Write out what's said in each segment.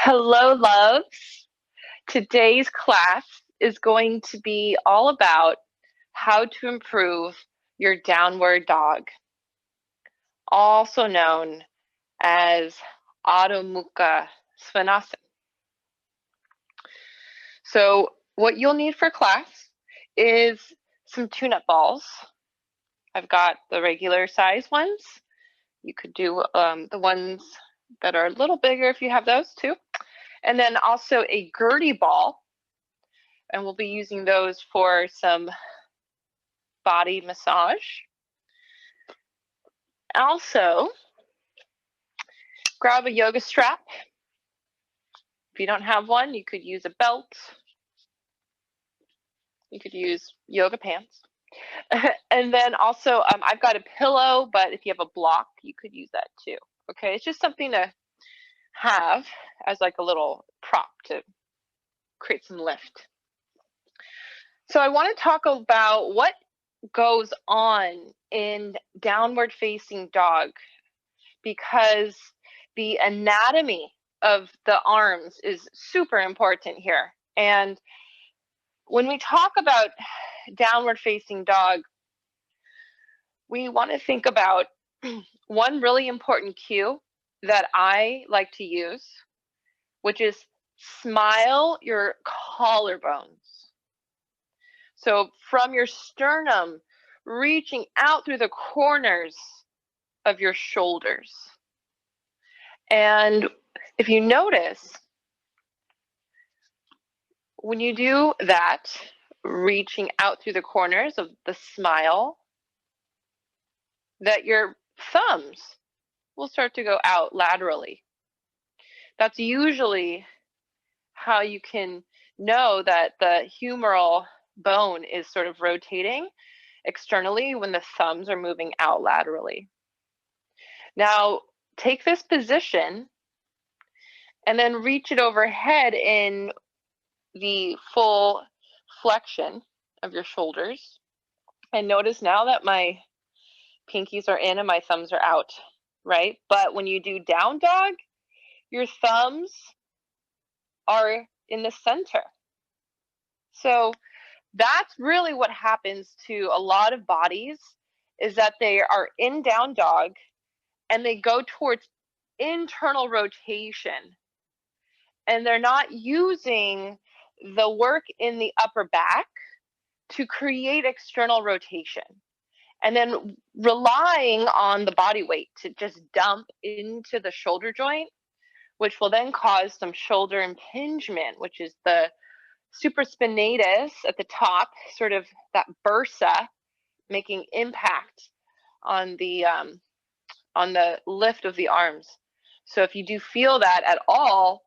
Hello, loves. Today's class is going to be all about how to improve your downward dog, also known as Adho Mukha Svanasana. So what you'll need for class is some tune-up balls. I've got the regular size ones. You could do the ones that are a little bigger if you have those too. And then also a Gertie ball, and we'll be using those for some body massage. Also, grab a yoga strap. If you don't have one, you could use a belt. You could use yoga pants. And then also, I've got a pillow, but if you have a block, you could use that too. Okay, it's just something to have as like a little prop to create some lift. So I want to talk about what goes on in downward facing dog, because the anatomy of the arms is super important here. And when we talk about downward facing dog, we want to think about one really important cue that I like to use, which is smile your collarbones. So from your sternum, reaching out through the corners of your shoulders. And if you notice, when you do that, reaching out through the corners of the smile, that your thumbs will start to go out laterally. That's usually how you can know that the humeral bone is sort of rotating externally when the thumbs are moving out laterally. Now, take this position and then reach it overhead in the full flexion of your shoulders. And notice now that my pinkies are in and my thumbs are out, right? But when you do down dog, your thumbs are in the center. So that's really what happens to a lot of bodies, is that they are in down dog and they go towards internal rotation, and they're not using the work in the upper back to create external rotation, and then relying on the body weight to just dump into the shoulder joint, which will then cause some shoulder impingement, which is the supraspinatus at the top, sort of that bursa, making impact on the lift of the arms. So if you do feel that at all,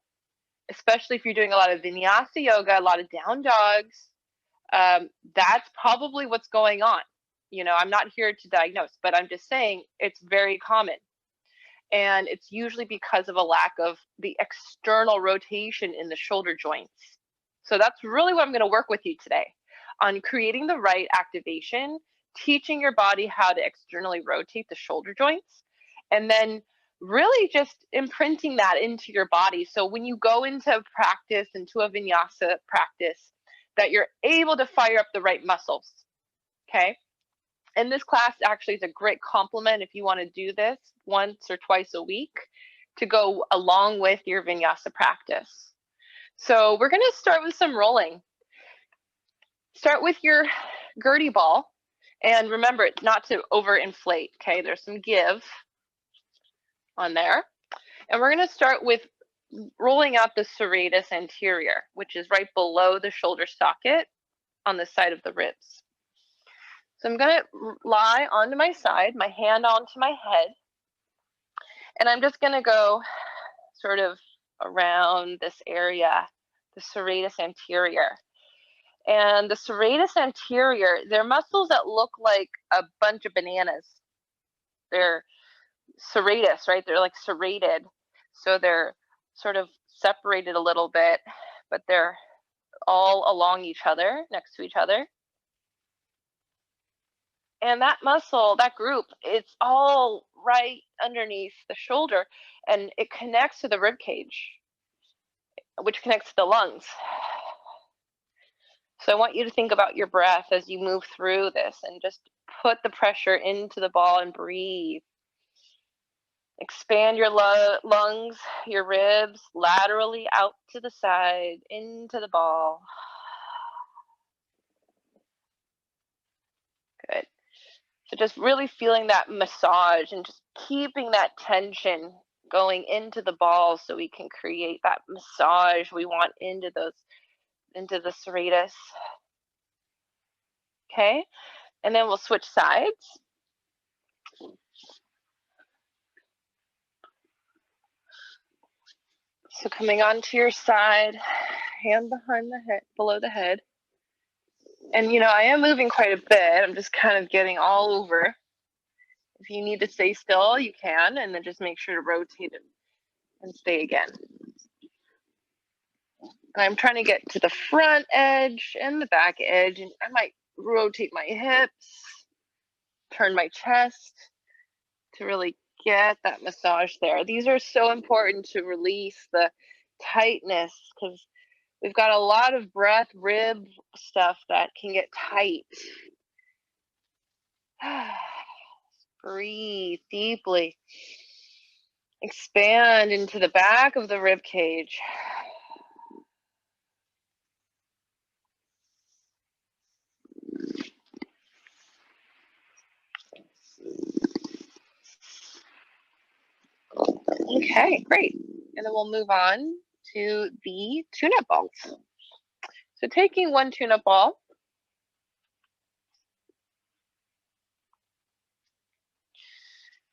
especially if you're doing a lot of vinyasa yoga, a lot of down dogs, that's probably what's going on. You know, I'm not here to diagnose, but I'm just saying it's very common. And it's usually because of a lack of the external rotation in the shoulder joints. So that's really what I'm going to work with you today on, creating the right activation, teaching your body how to externally rotate the shoulder joints, and then really just imprinting that into your body. So when you go into practice, into a vinyasa practice, that you're able to fire up the right muscles, okay? And this class actually is a great complement if you want to do this once or twice a week to go along with your vinyasa practice. So we're going to start with some rolling. Start with your Gertie ball, and remember not to overinflate, okay? There's some give on there. And we're going to start with rolling out the serratus anterior, which is right below the shoulder socket on the side of the ribs. So I'm going to lie onto my side, my hand onto my head, and I'm just going to go sort of around this area, the serratus anterior. And the serratus anterior, they're muscles that look like a bunch of bananas. They're serratus, right? They're like serrated. So they're sort of separated a little bit, but they're all along each other, next to each other. And that muscle, that group, it's all right underneath the shoulder, and it connects to the rib cage. which connects to the lungs. So I want you to think about your breath as you move through this and just put the pressure into the ball and breathe. Expand your lungs, your ribs, laterally out to the side, into the ball. Good. So just really feeling that massage and just keeping that tension going into the ball so we can create that massage we want into the serratus. Okay, and then we'll switch sides. So coming onto your side, hand behind the head, below the head. And I am moving quite a bit. I'm just kind of getting all over. If you need to stay still, you can, and then just make sure to rotate it and stay again. And I'm trying to get to the front edge and the back edge, and I might rotate my hips, turn my chest to really get that massage there. These are so important to release the tightness because we've got a lot of breath, rib stuff that can get tight. Breathe deeply. Expand into the back of the rib cage. Okay, great. And then we'll move on to the tune-up balls. So taking one tune-up ball,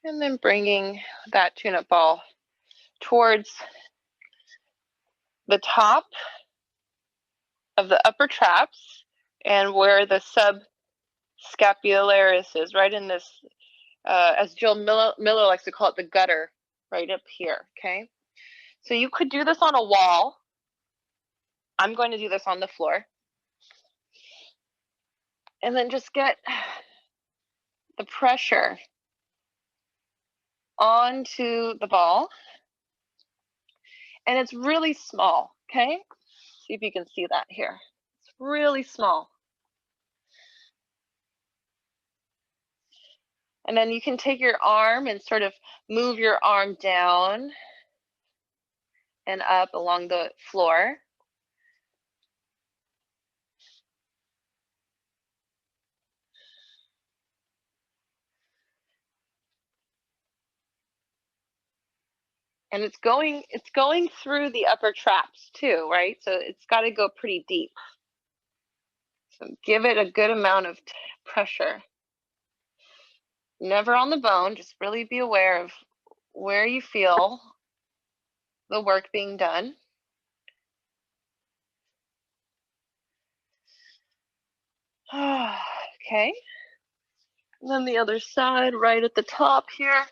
and then bringing that tune-up ball towards the top of the upper traps and where the subscapularis is, right in this, as Jill Miller likes to call it, the gutter, right up here, okay? So you could do this on a wall. I'm going to do this on the floor. And then just get the pressure onto the ball. And it's really small, okay? See if you can see that here. It's really small. And then you can take your arm and sort of move your arm down and up along the floor. And it's going through the upper traps too, right? So it's got to go pretty deep. So give it a good amount of pressure. Never on the bone, just really be aware of where you feel the work being done. Okay. And then the other side, right at the top here,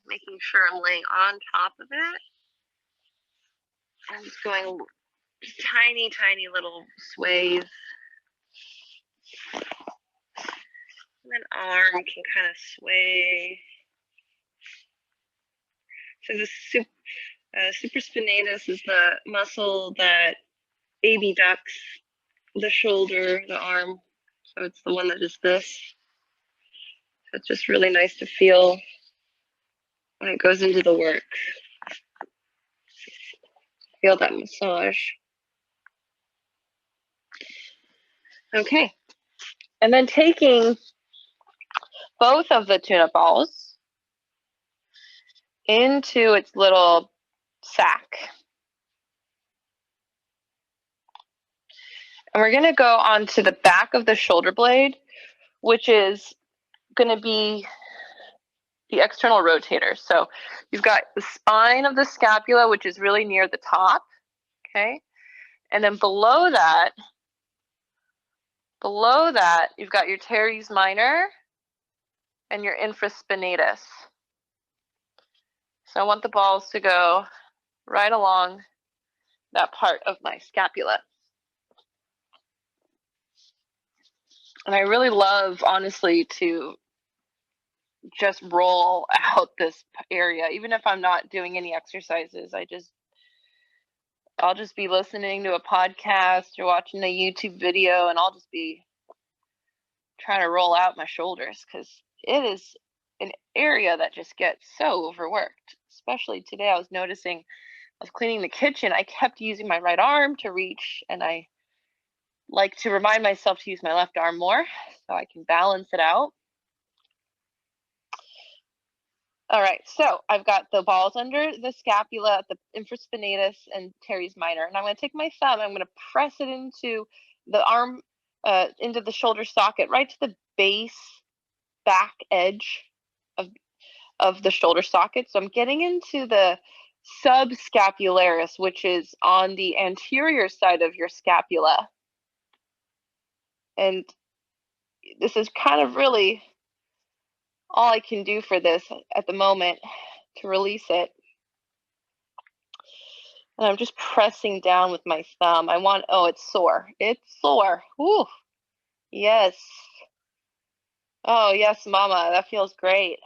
making sure I'm laying on top of it. I'm just going tiny, tiny little sways. And then arm can kind of sway. So the supraspinatus is the muscle that abducts the shoulder, the arm. So it's the one that is this. So it's just really nice to feel when it goes into the work. Feel that massage. Okay. And then taking both of the tune-up balls into its little sack. And we're going to go onto the back of the shoulder blade, which is going to be the external rotator. So you've got the spine of the scapula, which is really near the top, okay? And then below that, you've got your teres minor and your infraspinatus. So I want the balls to go right along that part of my scapula. And I really love, honestly, to just roll out this area. Even if I'm not doing any exercises, I just I'll just be listening to a podcast or watching a YouTube video, and I'll just be trying to roll out my shoulders because it is an area that just gets so overworked. Especially today, I was noticing I was cleaning the kitchen. I kept using my right arm to reach, and I like to remind myself to use my left arm more so I can balance it out. All right, so I've got the balls under the scapula, the infraspinatus and teres minor, and I'm going to take my thumb. I'm going to press it into the arm, into the shoulder socket, right to the base back edge of the shoulder socket. So I'm getting into the subscapularis, which is on the anterior side of your scapula, and this is kind of really all I can do for this at the moment to release it. And I'm just pressing down with my thumb. Oh, it's sore. It's sore. Whew. Yes. Oh, yes, mama. That feels great.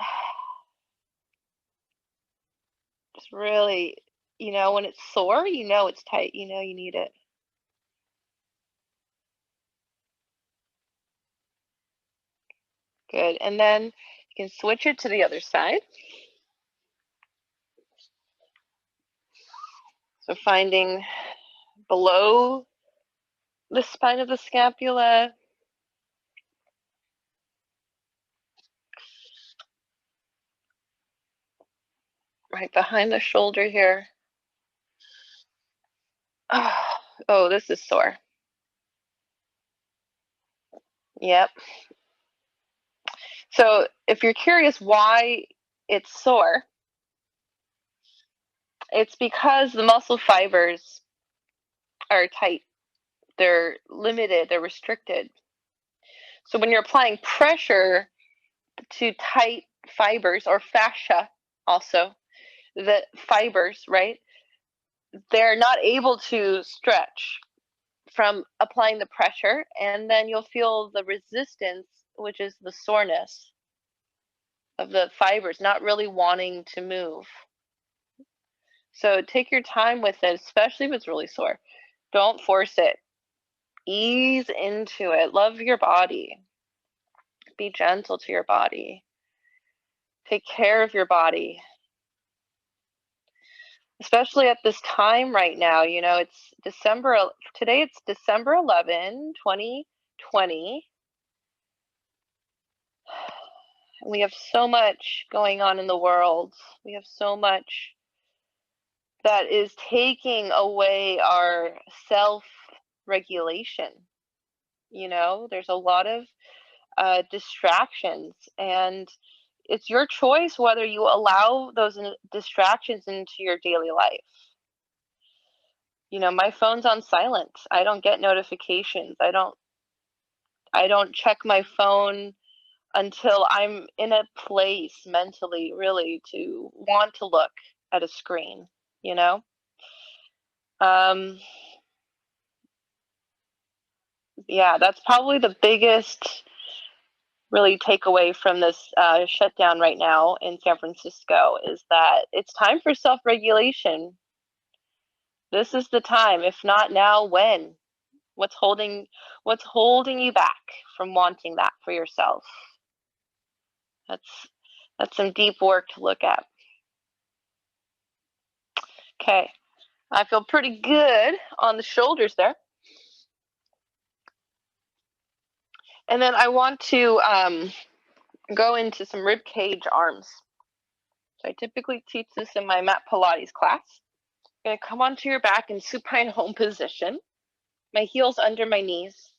Just really, when it's sore, it's tight. You need it. Good. And then you can switch it to the other side. So finding below the spine of the scapula. Right behind the shoulder here. Oh, this is sore. Yep. So if you're curious why it's sore, it's because the muscle fibers are tight. They're limited, they're restricted. So when you're applying pressure to tight fibers or fascia also, the fibers, right, they're not able to stretch from applying the pressure, and then you'll feel the resistance, which is the soreness of the fibers not really wanting to move. So take your time with it, especially if it's really sore. Don't force it. Ease into it. Love your body. Be gentle to your body. Take care of your body. Especially at this time right now, it's today it's December 11, 2020. We have so much going on in the world. We have so much that is taking away our self-regulation. There's a lot of distractions, and it's your choice whether you allow those distractions into your daily life. My phone's on silent. I don't get notifications. I don't check my phone until I'm in a place mentally really to want to look at a screen, yeah, that's probably the biggest really takeaway from this shutdown right now in San Francisco is that it's time for self-regulation. This is the time. If not now, when? What's holding you back from wanting that for yourself? That's some deep work to look at. Okay, I feel pretty good on the shoulders there. And then I want to go into some rib cage arms. So I typically teach this in my mat Pilates class. I'm going to come onto your back in supine home position. My heels under my knees.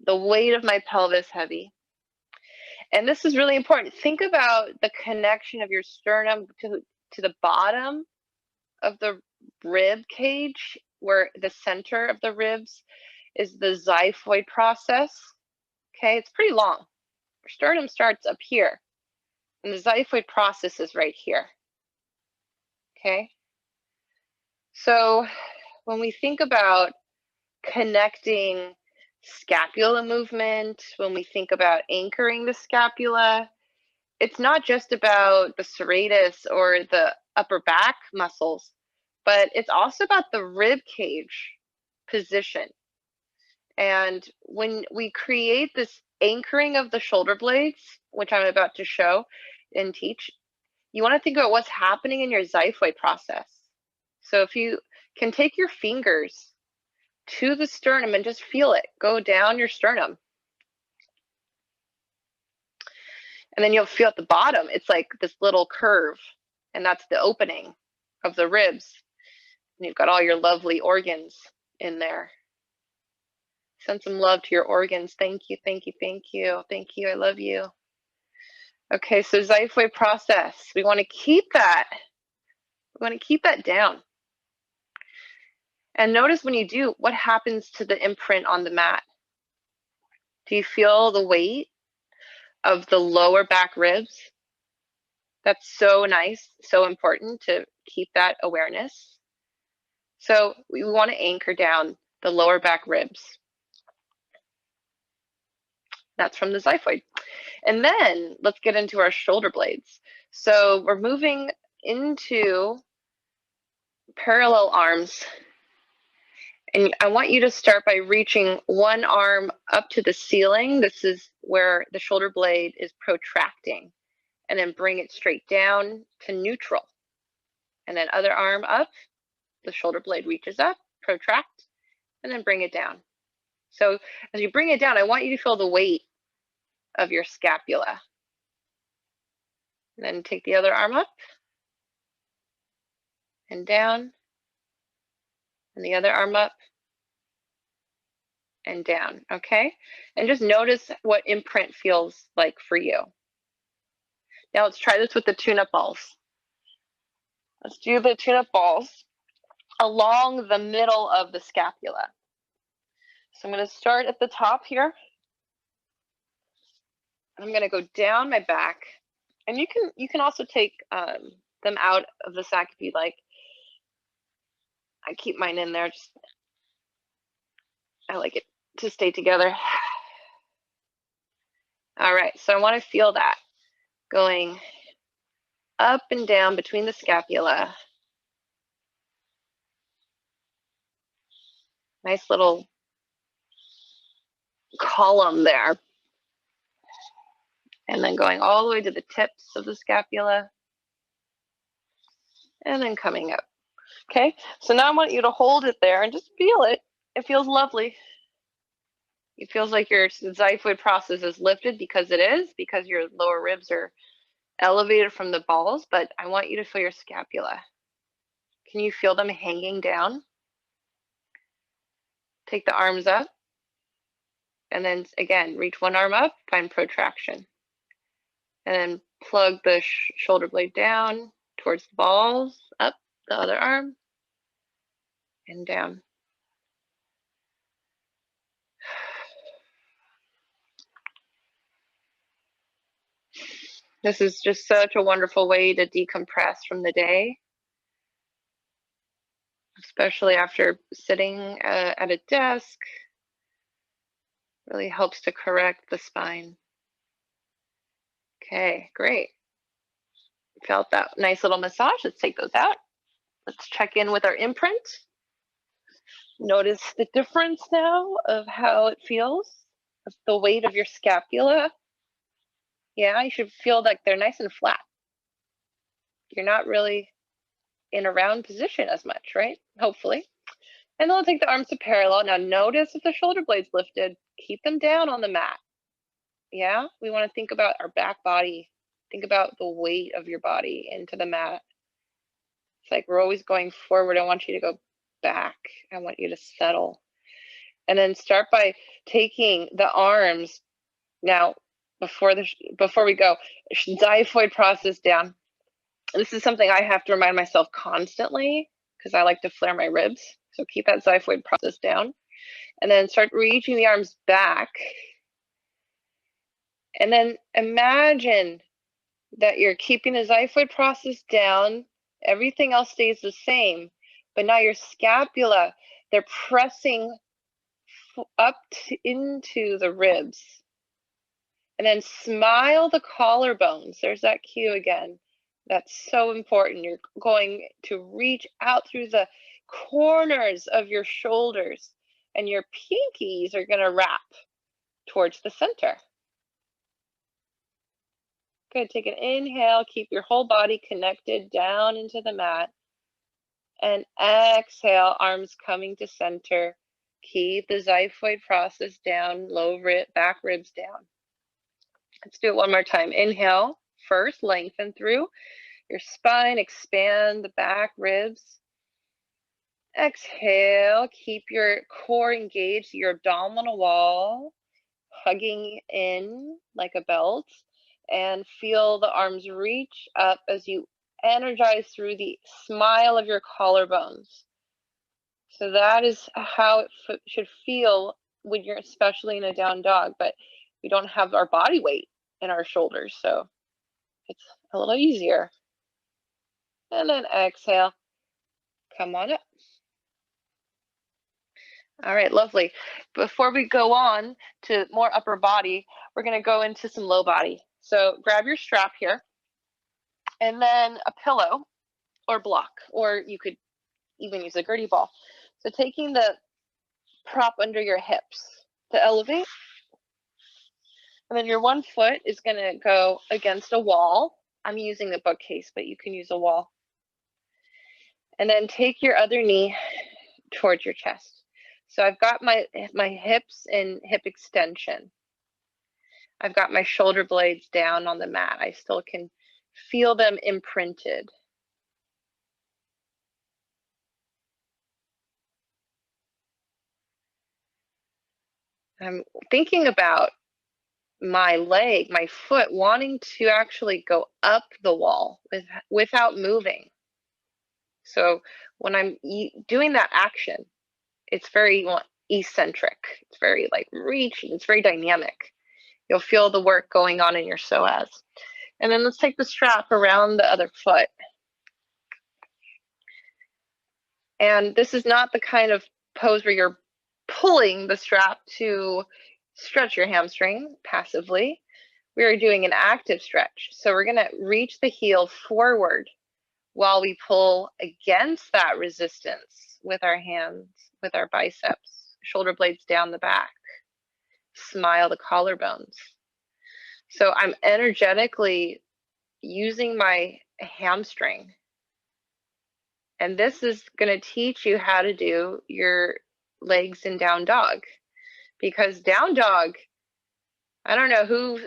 The weight of my pelvis heavy. And this is really important. Think about the connection of your sternum to the bottom of the rib cage, where the center of the ribs is the xiphoid process. Okay, it's pretty long. Your sternum starts up here, and the xiphoid process is right here. Okay, so when we think about connecting scapula movement, when we think about anchoring the scapula, it's not just about the serratus or the upper back muscles, but it's also about the rib cage position. And when we create this anchoring of the shoulder blades, which I'm about to show and teach, you want to think about what's happening in your xiphoid process. So if you can take your fingers to the sternum and just feel it go down your sternum. And then you'll feel at the bottom, it's like this little curve, and that's the opening of the ribs. And you've got all your lovely organs in there. Send some love to your organs. Thank you, thank you, thank you, thank you. I love you. Okay, so xiphoid process. We want to keep that. We want to keep that down. And notice when you do, what happens to the imprint on the mat? Do you feel the weight of the lower back ribs? That's so nice, so important to keep that awareness. So we want to anchor down the lower back ribs. That's from the xiphoid. And then let's get into our shoulder blades. So we're moving into parallel arms. And I want you to start by reaching one arm up to the ceiling. This is where the shoulder blade is protracting. And then bring it straight down to neutral. And then other arm up, the shoulder blade reaches up, protract, and then bring it down. So as you bring it down, I want you to feel the weight of your scapula. And then take the other arm up and down, and the other arm up and down, okay? And just notice what imprint feels like for you. Now let's try this with the tune-up balls. Let's do the tune-up balls along the middle of the scapula. So I'm going to start at the top here. I'm going to go down my back, and you can also take them out of the sack if you'd like. I keep mine in there. I like it to stay together. All right, so I want to feel that going up and down between the scapula. Nice little column there. And then going all the way to the tips of the scapula. And then coming up. Okay, so now I want you to hold it there and just feel it. It feels lovely. It feels like your xiphoid process is lifted because it is, because your lower ribs are elevated from the balls, but I want you to feel your scapula. Can you feel them hanging down? Take the arms up, and then again, reach one arm up, find protraction. And then plug the shoulder blade down towards the balls, up the other arm, and down. This is just such a wonderful way to decompress from the day, especially after sitting at a desk. Really helps to correct the spine. Okay, great. Felt that nice little massage. Let's take those out. Let's check in with our imprint. Notice the difference now of how it feels, of the weight of your scapula. Yeah, you should feel like they're nice and flat. You're not really in a round position as much, right? Hopefully. And then we'll take the arms to parallel. Now notice if the shoulder blade's lifted, keep them down on the mat. Yeah, we want to think about our back body. Think about the weight of your body into the mat. It's like we're always going forward. I want you to go back. I want you to settle. And then start by taking the arms. Now, before we go, xiphoid process down. This is something I have to remind myself constantly because I like to flare my ribs. So keep that xiphoid process down. And then start reaching the arms back. And then imagine that you're keeping the xiphoid process down. Everything else stays the same. But now your scapula, they're pressing up into the ribs. And then smile the collarbones. There's that cue again. That's so important. You're going to reach out through the corners of your shoulders, and your pinkies are going to wrap towards the center. Good. Take an inhale. Keep your whole body connected down into the mat. And exhale, arms coming to center. Keep the xiphoid process down, back ribs down. Let's do it one more time. Inhale, first, lengthen through your spine, expand the back ribs. Exhale, keep your core engaged, your abdominal wall, hugging in like a belt, and feel the arms reach up as you energize through the smile of your collarbones. So that is how it should feel when you're especially in a down dog, but we don't have our body weight in our shoulders, so it's a little easier. And then exhale, come on up. All right, lovely. Before we go on to more upper body, we're going to go into some low body. So grab your strap here, and then a pillow or block, or you could even use a Gertie ball. So taking the prop under your hips to elevate, and then your one foot is going to go against a wall. I'm using the bookcase, but you can use a wall. And then take your other knee towards your chest. So I've got my hips in hip extension. I've got my shoulder blades down on the mat. I still can feel them imprinted. I'm thinking about my leg, my foot wanting to actually go up the wall without moving. So when I'm doing that action, it's very eccentric. It's very like reach, it's very dynamic. You'll feel the work going on in your psoas. And then let's take the strap around the other foot. And this is not the kind of pose where you're pulling the strap to stretch your hamstring passively. We are doing an active stretch. So we're going to reach the heel forward while we pull against that resistance with our hands, with our biceps, shoulder blades down the back, smile the collarbones. So I'm energetically using my hamstring. And this is going to teach you how to do your legs in down dog, because down dog, I don't know who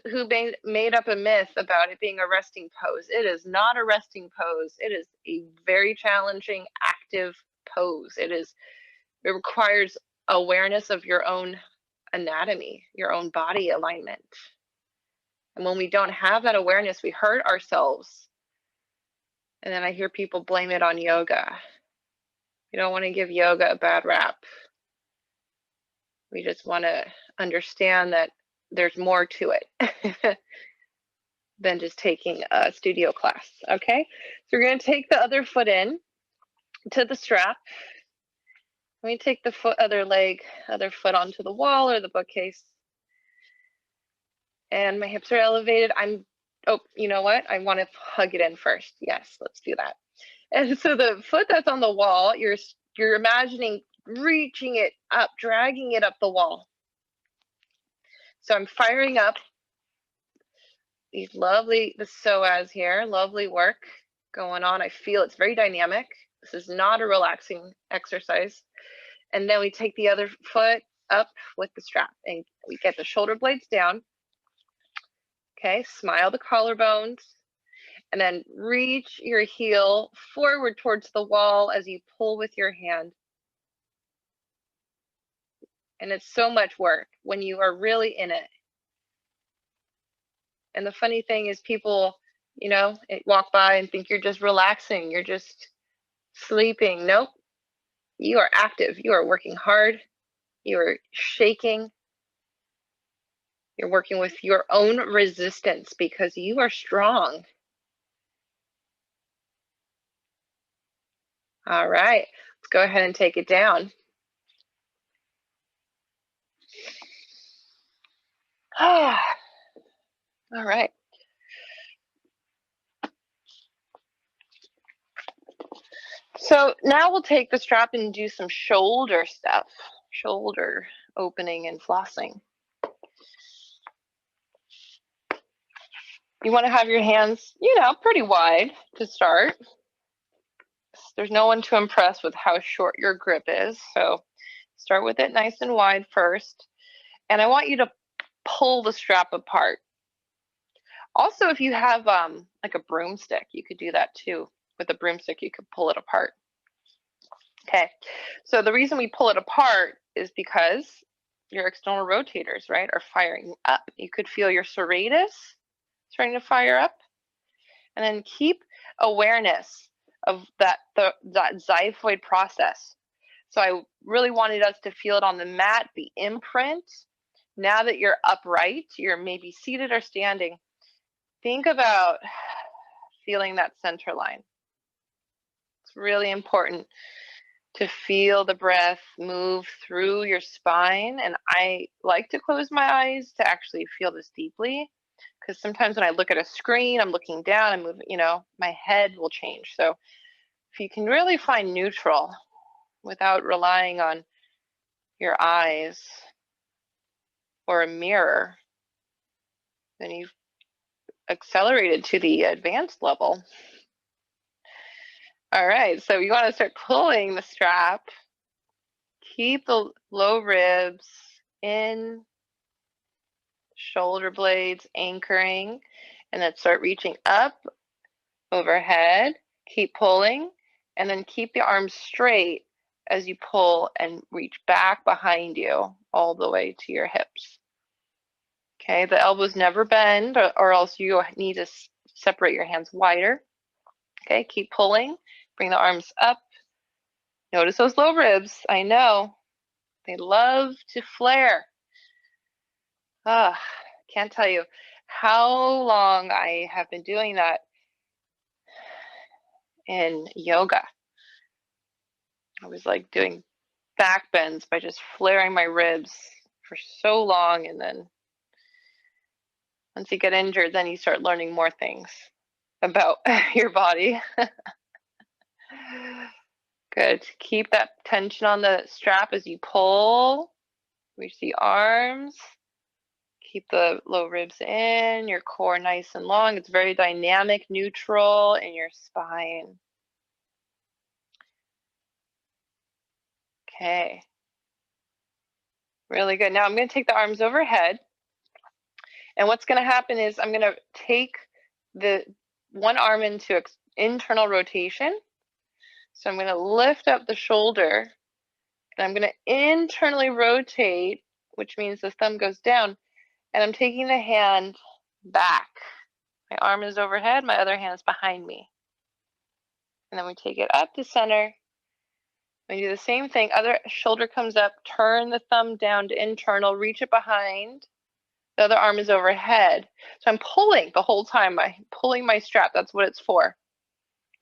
made up a myth about it being a resting pose. It is not a resting pose. It is a very challenging, active pose. It requires awareness of your own anatomy, your own body alignment. And when we don't have that awareness, we hurt ourselves. And then I hear people blame it on yoga. We don't want to give yoga a bad rap. We just want to understand that there's more to it than just taking a studio class, okay? So we're going to take the other foot in to the strap. Let me take the other foot onto the wall or the bookcase. And my hips are elevated. Oh, you know what? I want to hug it in first. Yes, let's do that. And so the foot that's on the wall, you're imagining reaching it up, dragging it up the wall. So I'm firing up the psoas here, lovely work going on. I feel it's very dynamic. This is not a relaxing exercise. And then we take the other foot up with the strap and we get the shoulder blades down. Okay, smile the collarbones. And then reach your heel forward towards the wall as you pull with your hand. And it's so much work when you are really in it. And the funny thing is people, walk by and think you're just relaxing. You're just sleeping. Nope. You are active. You are working hard. You are shaking. You're working with your own resistance because you are strong. All right. Let's go ahead and take it down. All right. So now we'll take the strap and do some shoulder stuff, shoulder opening and flossing. You want to have your hands, pretty wide to start. There's no one to impress with how short your grip is. So start with it nice and wide first. And I want you to pull the strap apart. Also, if you have like a broomstick, you could do that too. With a broomstick, you could pull it apart. Okay, so the reason we pull it apart is because your external rotators, right, are firing up. You could feel your serratus starting to fire up. And then keep awareness of that xiphoid process. So I really wanted us to feel it on the mat, the imprint. Now that you're upright, you're maybe seated or standing, think about feeling that center line. It's really important to feel the breath move through your spine. And I like to close my eyes to actually feel this deeply, because sometimes when I look at a screen, I'm looking down and moving, my head will change. So if you can really find neutral without relying on your eyes or a mirror, then you've accelerated to the advanced level. All right, so you want to start pulling the strap. Keep the low ribs in, shoulder blades anchoring, and then start reaching up overhead. Keep pulling, and then keep the arms straight as you pull and reach back behind you all the way to your hips. Okay, the elbows never bend, or else you need to separate your hands wider. Okay, keep pulling, bring the arms up. Notice those low ribs. I know, they love to flare. Can't tell you how long I have been doing that in yoga. I was like doing back bends by just flaring my ribs for so long, and then once you get injured, then you start learning more things about your body. Good. Keep that tension on the strap as you pull. Reach the arms. Keep the low ribs in, your core nice and long. It's very dynamic, neutral in your spine. Okay. Really good. Now I'm going to take the arms overhead. And what's going to happen is I'm going to take the one arm into internal rotation. So I'm going to lift up the shoulder, and I'm going to internally rotate, which means the thumb goes down, and I'm taking the hand back. My arm is overhead, my other hand is behind me. And then we take it up to center. We do the same thing. Other shoulder comes up, turn the thumb down to internal, reach it behind. The other arm is overhead. So I'm pulling the whole time. I'm pulling my strap. That's what it's for.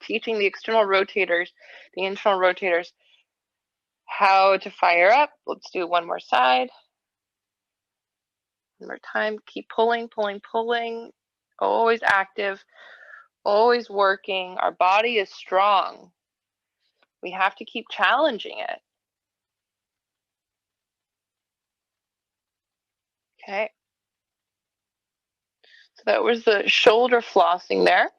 Teaching the external rotators, the internal rotators, how to fire up. Let's do one more side. One more time. Keep pulling, pulling, pulling. Always active, always working. Our body is strong. We have to keep challenging it. Okay. So that was the shoulder flossing there.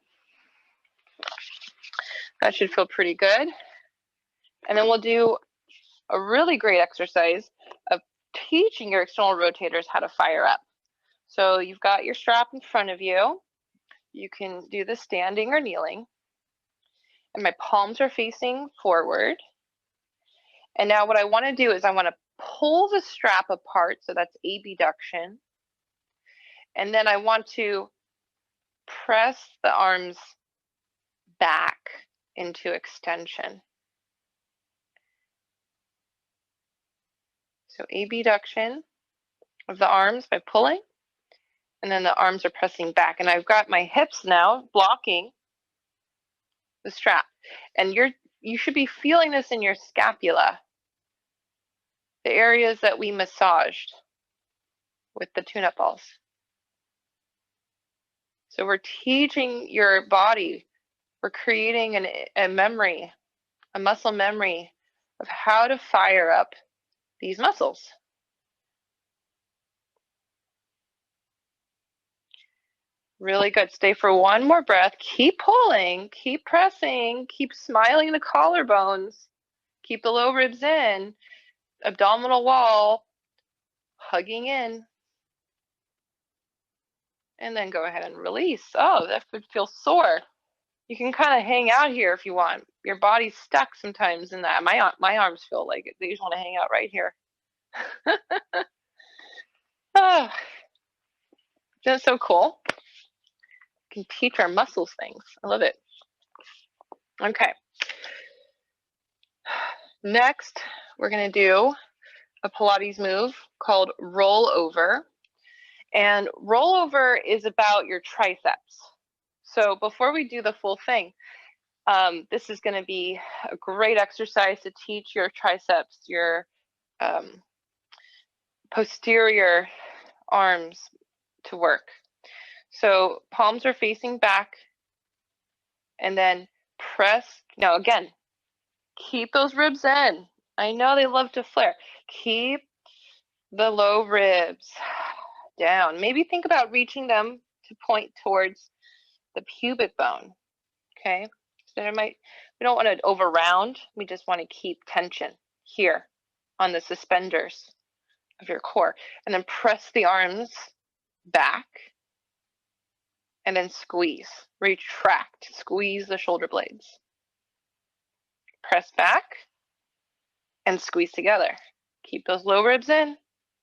That should feel pretty good. And then we'll do a really great exercise of teaching your external rotators how to fire up. So you've got your strap in front of you. You can do this standing or kneeling. And my palms are facing forward. And now what I want to do is I want to pull the strap apart. So that's abduction. And then I want to press the arms back into extension. So abduction of the arms by pulling, and then the arms are pressing back. And I've got my hips now blocking the strap. And you should be feeling this in your scapula, the areas that we massaged with the tune-up balls. So we're teaching your body, we're creating a memory a muscle memory of how to fire up these muscles. Really good. Stay for one more breath. Keep pulling, keep pressing, keep smiling the collarbones, keep the low ribs in, abdominal wall hugging in. And then go ahead and release. Oh, that could feel sore. You can kind of hang out here if you want. Your body's stuck sometimes in that. My arms feel like it. They just want to hang out right here. Oh, that's so cool. We can teach our muscles things. I love it. Okay. Next, we're going to do a Pilates move called rollover. And rollover is about your triceps. So before we do the full thing, this is going to be a great exercise to teach your triceps, your posterior arms to work. So palms are facing back, and then press. Now again, keep those ribs in. I know they love to flare. Keep the low ribs down. Maybe think about reaching them to point towards the pubic bone. Okay, so we don't want to over round. We just want to keep tension here on the suspenders of your core, and then press the arms back, and then squeeze, retract, squeeze the shoulder blades. Press back and squeeze together. Keep those low ribs in.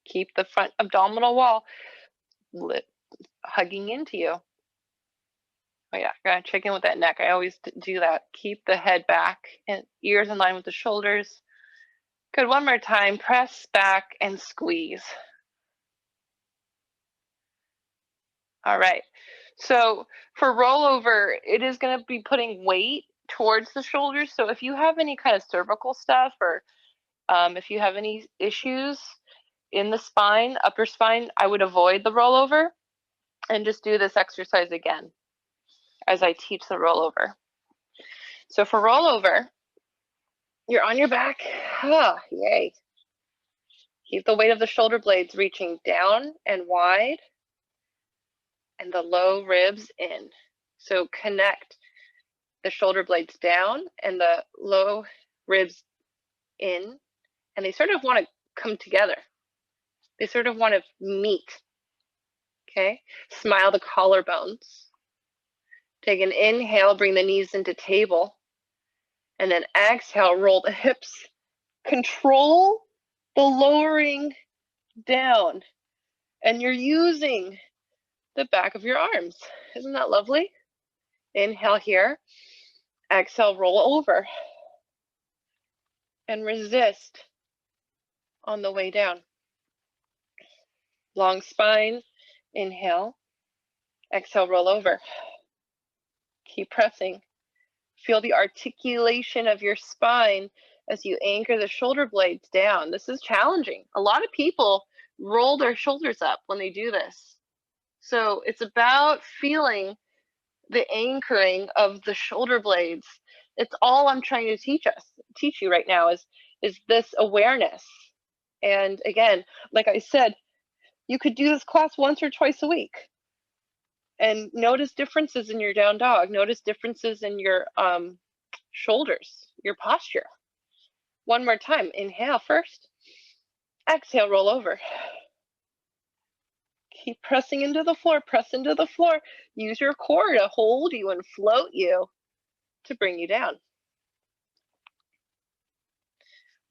Keep the front abdominal wall hugging into you. Oh yeah, gotta check in with that neck. I always do that. Keep the head back and ears in line with the shoulders. Good, one more time. Press back and squeeze. All right, so for rollover, it is gonna be putting weight towards the shoulders. So if you have any kind of cervical stuff, or if you have any issues in the spine, upper spine, I would avoid the rollover and just do this exercise again as I teach the rollover. So for rollover, you're on your back. Oh, yay. Keep the weight of the shoulder blades reaching down and wide, and the low ribs in. So connect the shoulder blades down and the low ribs in, and they sort of want to come together. They sort of want to meet. Okay, smile the collarbones. Take an inhale, bring the knees into table, and then exhale, roll the hips. Control the lowering down, and you're using the back of your arms. Isn't that lovely? Inhale here, exhale, roll over, and resist on the way down. Long spine, inhale, exhale, roll over. Keep pressing. Feel the articulation of your spine as you anchor the shoulder blades down. This is challenging. A lot of people roll their shoulders up when they do this. So it's about feeling the anchoring of the shoulder blades. It's all I'm trying to teach you right now is this awareness. And again, like I said, you could do this class once or twice a week and notice differences in your down dog. Notice differences in your shoulders, your posture. One more time. Inhale first. Exhale, roll over. Keep pressing into the floor. Press into the floor. Use your core to hold you and float you to bring you down.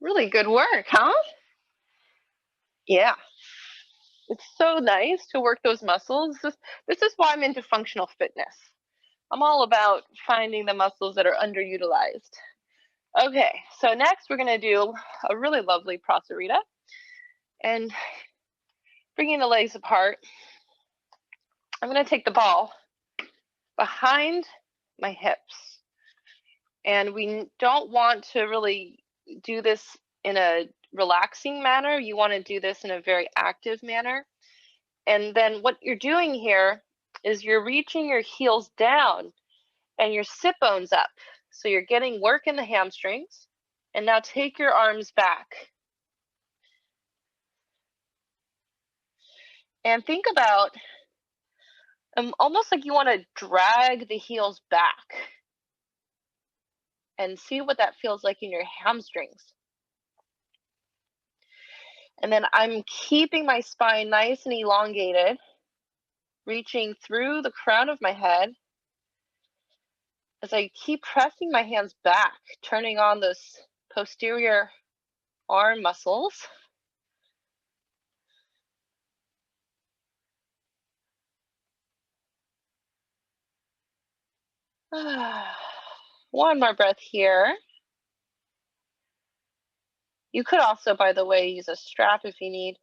Really good work, huh? Yeah. It's so nice to work those muscles. This is why I'm into functional fitness. I'm all about finding the muscles that are underutilized. Okay, so next we're going to do a really lovely prasarita, and bringing the legs apart. I'm going to take the ball behind my hips, and we don't want to really do this in a relaxing manner. You want to do this in a very active manner. And then what you're doing here is you're reaching your heels down and your sit bones up. So you're getting work in the hamstrings. And now take your arms back. And think about almost like you want to drag the heels back and see what that feels like in your hamstrings. And then I'm keeping my spine nice and elongated, reaching through the crown of my head as I keep pressing my hands back, turning on those posterior arm muscles. One more breath here. You could also, by the way, use a strap if you need,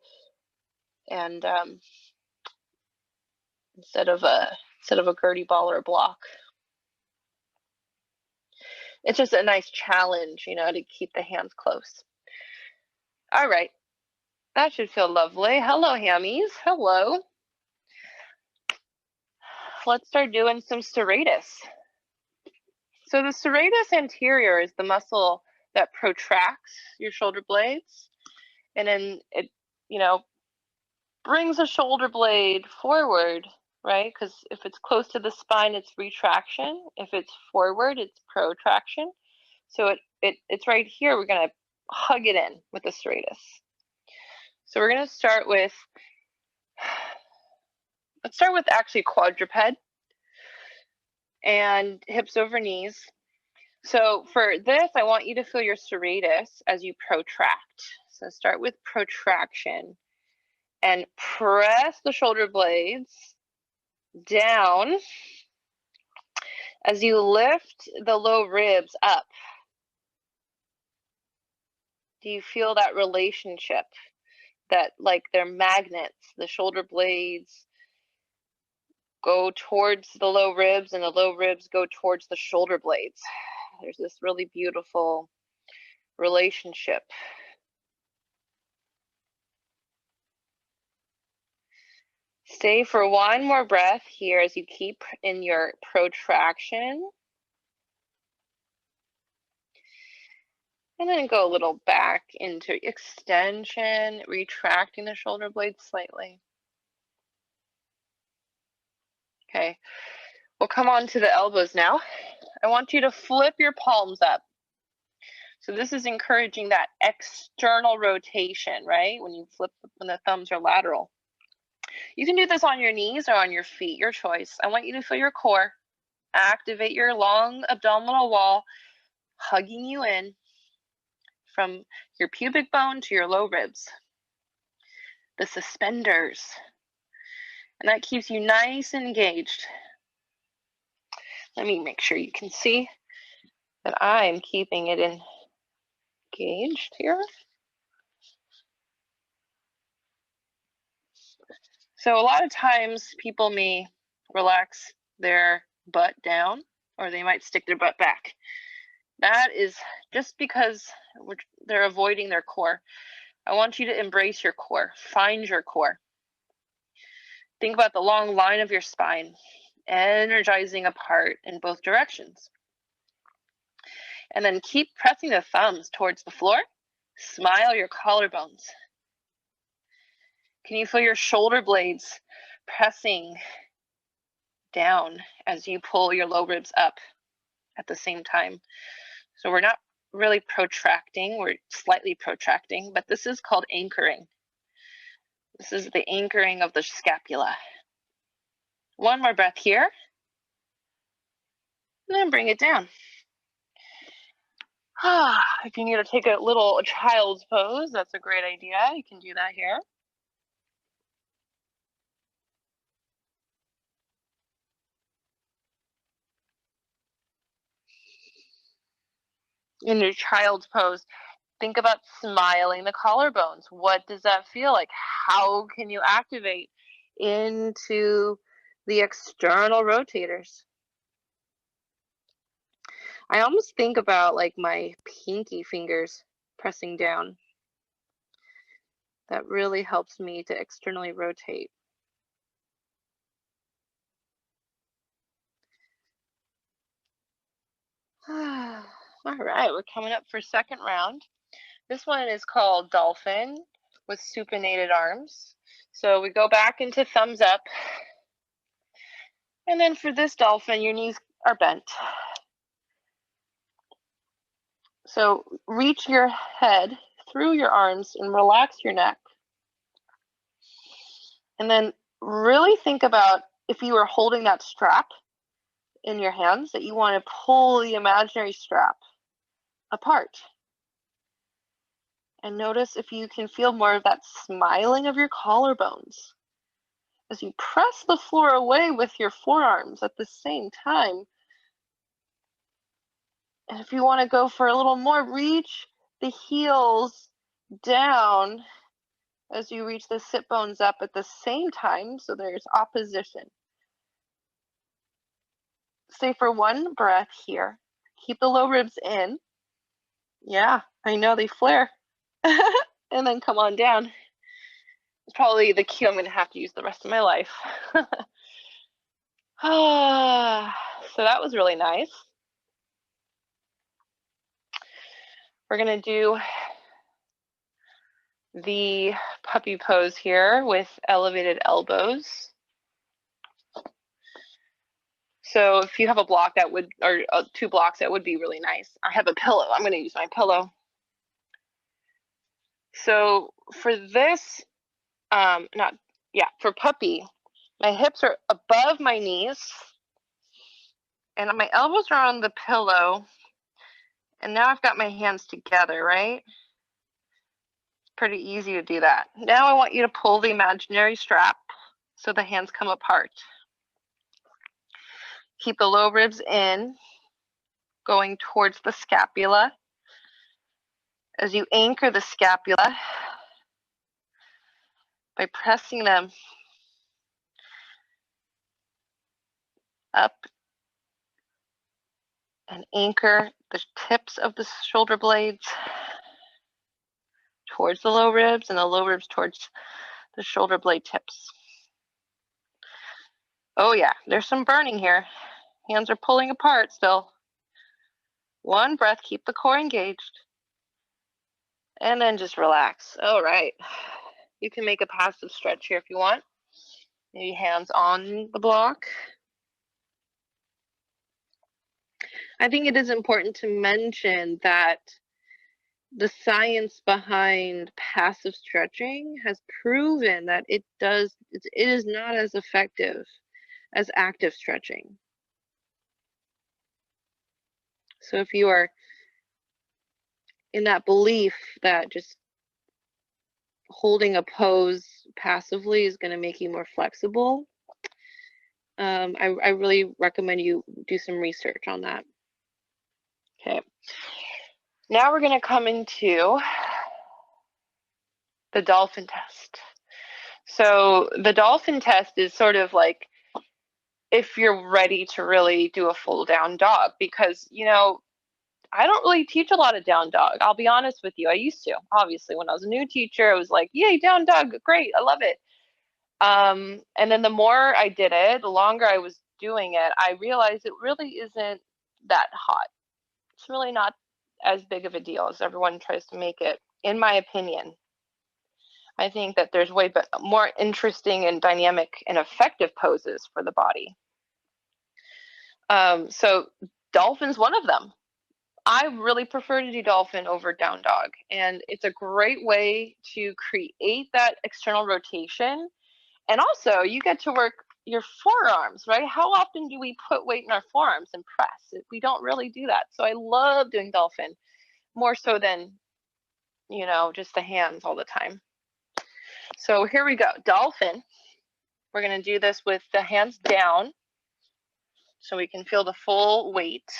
and instead of a Gertie ball or a block. It's just a nice challenge, you know, to keep the hands close. All right, that should feel lovely. Hello, hammies. Hello. Let's start doing some serratus. So the serratus anterior is the muscle that protracts your shoulder blades, and then it, you know, brings the shoulder blade forward, right? Because if it's close to the spine, it's retraction. If it's forward, it's protraction. So it's right here. We're going to hug it in with the serratus. So we're going to start with, let's start with actually quadruped and hips over knees. So for this, I want you to feel your serratus as you protract. So start with protraction and press the shoulder blades down as you lift the low ribs up. Do you feel that relationship? That like they're magnets, the shoulder blades go towards the low ribs and the low ribs go towards the shoulder blades. There's this really beautiful relationship. Stay for one more breath here as you keep in your protraction. And then go a little back into extension, retracting the shoulder blades slightly. Okay, we'll come on to the elbows now. I want you to flip your palms up. So this is encouraging that external rotation, right? When you flip, when the thumbs are lateral. You can do this on your knees or on your feet, your choice. I want you to feel your core, activate your long abdominal wall, hugging you in from your pubic bone to your low ribs, the suspenders. And that keeps you nice and engaged. Let me make sure you can see that I'm keeping it engaged here. So a lot of times people may relax their butt down, or they might stick their butt back. That is just because they're avoiding their core. I want you to embrace your core, find your core. Think about the long line of your spine, energizing apart in both directions. And then keep pressing the thumbs towards the floor. Smile your collarbones. Can you feel your shoulder blades pressing down as you pull your low ribs up at the same time? So we're not really protracting, we're slightly protracting, but this is called anchoring. This is the anchoring of the scapula. One more breath here. And then bring it down. If you need to take a little child's pose, that's a great idea. You can do that here. In your child's pose, think about smiling the collarbones. What does that feel like? How can you activate into the external rotators? I almost think about like my pinky fingers pressing down. That really helps me to externally rotate. All right, we're coming up for second round. This one is called Dolphin with supinated arms. So we go back into thumbs up. And then for this dolphin, your knees are bent. So reach your head through your arms and relax your neck. And then really think about if you were holding that strap in your hands, that you want to pull the imaginary strap apart. And notice if you can feel more of that smiling of your collarbones as you press the floor away with your forearms at the same time. And if you want to go for a little more, reach the heels down as you reach the sit bones up at the same time, so there's opposition. Stay for one breath here. Keep the low ribs in. Yeah, I know they flare. And then come on down. It's probably the cue I'm going to have to use the rest of my life. So that was really nice. We're going to do the puppy pose here with elevated elbows. So if you have a block that would, or 2 blocks, that would be really nice. I have a pillow. I'm going to use my pillow. So for this, for puppy, my hips are above my knees and my elbows are on the pillow. And now I've got my hands together, right? It's pretty easy to do that. Now I want you to pull the imaginary strap so the hands come apart. Keep the low ribs in, going towards the scapula. As you anchor the scapula by pressing them up and anchor the tips of the shoulder blades towards the low ribs and the low ribs towards the shoulder blade tips. Oh yeah, there's some burning here. Hands are pulling apart still. One breath, keep the core engaged. And then just relax. All right. You can make a passive stretch here if you want. Maybe hands on the block. I think it is important to mention that the science behind passive stretching has proven that it is not as effective as active stretching. So if you are in that belief that just holding a pose passively is going to make you more flexible, I really recommend you do some research on that. Okay. Now we're going to come into the Dolphin Test. So the Dolphin Test is sort of like if you're ready to really do a full down dog, because, you know, I don't really teach a lot of down dog. I'll be honest with you. I used to, obviously, when I was a new teacher, I was like, yay, down dog, great, I love it. And then the more I did it, the longer I was doing it, I realized it really isn't that hot. It's really not as big of a deal as everyone tries to make it, in my opinion. I think that there's way more interesting and dynamic and effective poses for the body. So dolphin's one of them. I really prefer to do dolphin over down dog, and it's a great way to create that external rotation. And also you get to work your forearms, right? How often do we put weight in our forearms and press? We don't really do that. So I love doing dolphin more so than, you know, just the hands all the time. So here we go, dolphin. We're going to do this with the hands down so we can feel the full weight.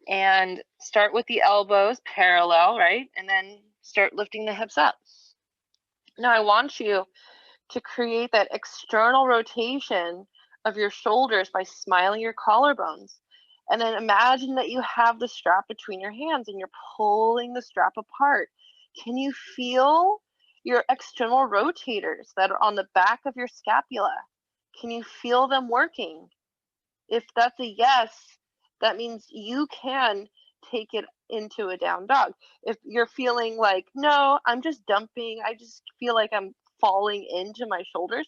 And start with the elbows parallel, right? And then start lifting the hips up. Now I want you to create that external rotation of your shoulders by smiling your collarbones. And then imagine that you have the strap between your hands and you're pulling the strap apart. Can you feel your external rotators that are on the back of your scapula? Can you feel them working? If that's a yes, That means you can take it into a down dog. If you're feeling like, no, I'm just dumping, I just feel like I'm falling into my shoulders,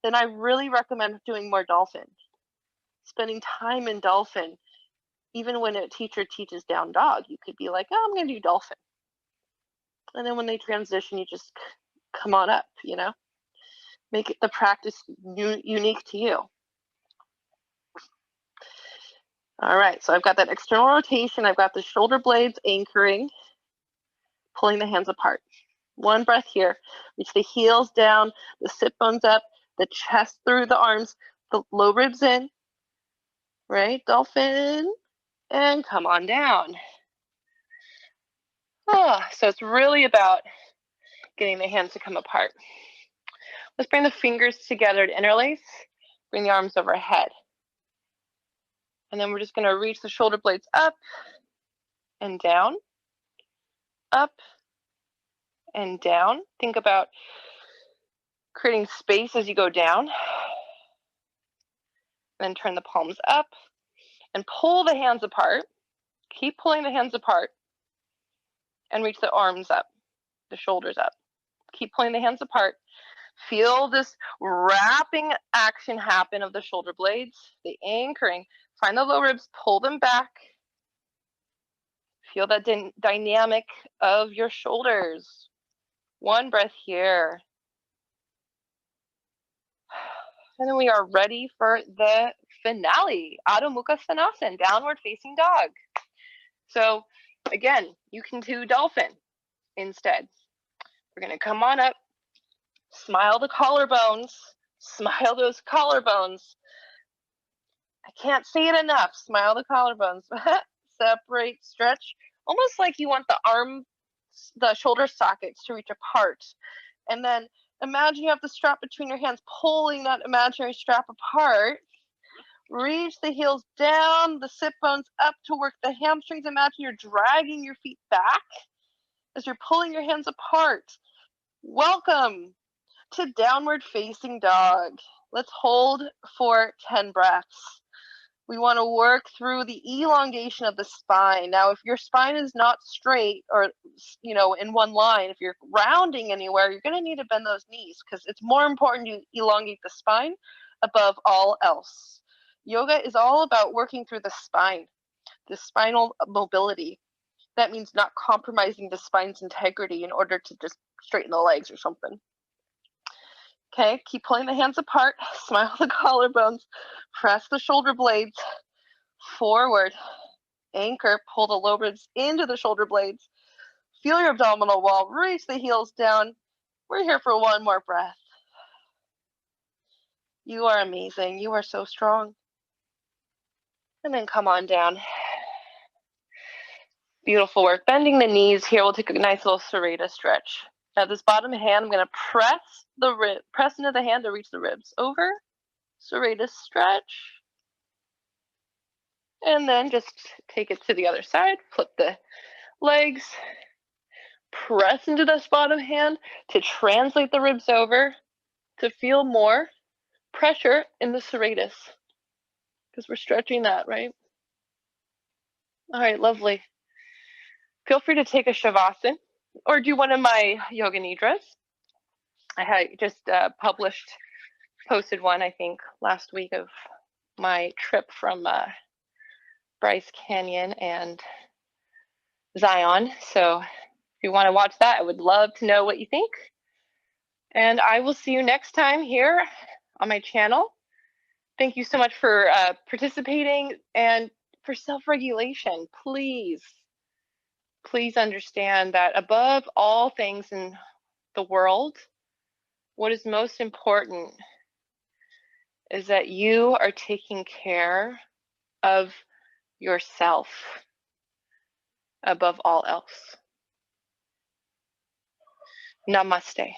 then I really recommend doing more dolphin. Spending time in dolphin. Even when a teacher teaches down dog, you could be like, oh, I'm going to do dolphin. And then when they transition, you just come on up, you know? Make it the practice unique to you. All right, so I've got that external rotation. I've got the shoulder blades anchoring, pulling the hands apart. One breath here. Reach the heels down, the sit bones up, the chest through the arms, the low ribs in, right? Dolphin, and come on down. Oh, so it's really about getting the hands to come apart. Let's bring the fingers together to interlace. Bring the arms overhead. And then we're just going to reach the shoulder blades up and down, up and down. Think about creating space as you go down. Then turn the palms up and pull the hands apart. Keep pulling the hands apart and reach the arms up, the shoulders up. Keep pulling the hands apart. Feel this wrapping action happen of the shoulder blades, the anchoring. Find the low ribs, pull them back. Feel that dynamic of your shoulders. One breath here. And then we are ready for the finale, Adho Mukha Svanasana, downward facing dog. So again, you can do dolphin instead. We're going to come on up, smile the collarbones, smile those collarbones. I can't say it enough, smile the collarbones. Separate, stretch, almost like you want the shoulder sockets to reach apart. And then imagine you have the strap between your hands, pulling that imaginary strap apart. Reach the heels down, the sit bones up to work the hamstrings. Imagine you're dragging your feet back as you're pulling your hands apart. Welcome to downward facing dog. Let's hold for 10 breaths. We want to work through the elongation of the spine. Now, if your spine is not straight or, in one line, if you're rounding anywhere, you're going to need to bend those knees because it's more important to elongate the spine above all else. Yoga is all about working through the spine, the spinal mobility. That means not compromising the spine's integrity in order to just straighten the legs or something. Okay, keep pulling the hands apart, smile the collarbones, press the shoulder blades forward, anchor, pull the low ribs into the shoulder blades, feel your abdominal wall, reach the heels down. We're here for one more breath. You are amazing. You are so strong. And then come on down. Beautiful work. Bending the knees here. We'll take a nice little Serratus stretch. Now this bottom hand, I'm going to press into the hand to reach the ribs. Over, Serratus stretch. And then just take it to the other side. Flip the legs. Press into this bottom hand to translate the ribs over to feel more pressure in the Serratus. Because we're stretching that, right? All right, lovely. Feel free to take a Shavasana or do one of my Yoga Nidras. I had just posted one, I think, last week of my trip from Bryce Canyon and Zion. So if you want to watch that, I would love to know what you think. And I will see you next time here on my channel. Thank you so much for participating and for self-regulation. Please understand that above all things in the world, what is most important is that you are taking care of yourself above all else. Namaste.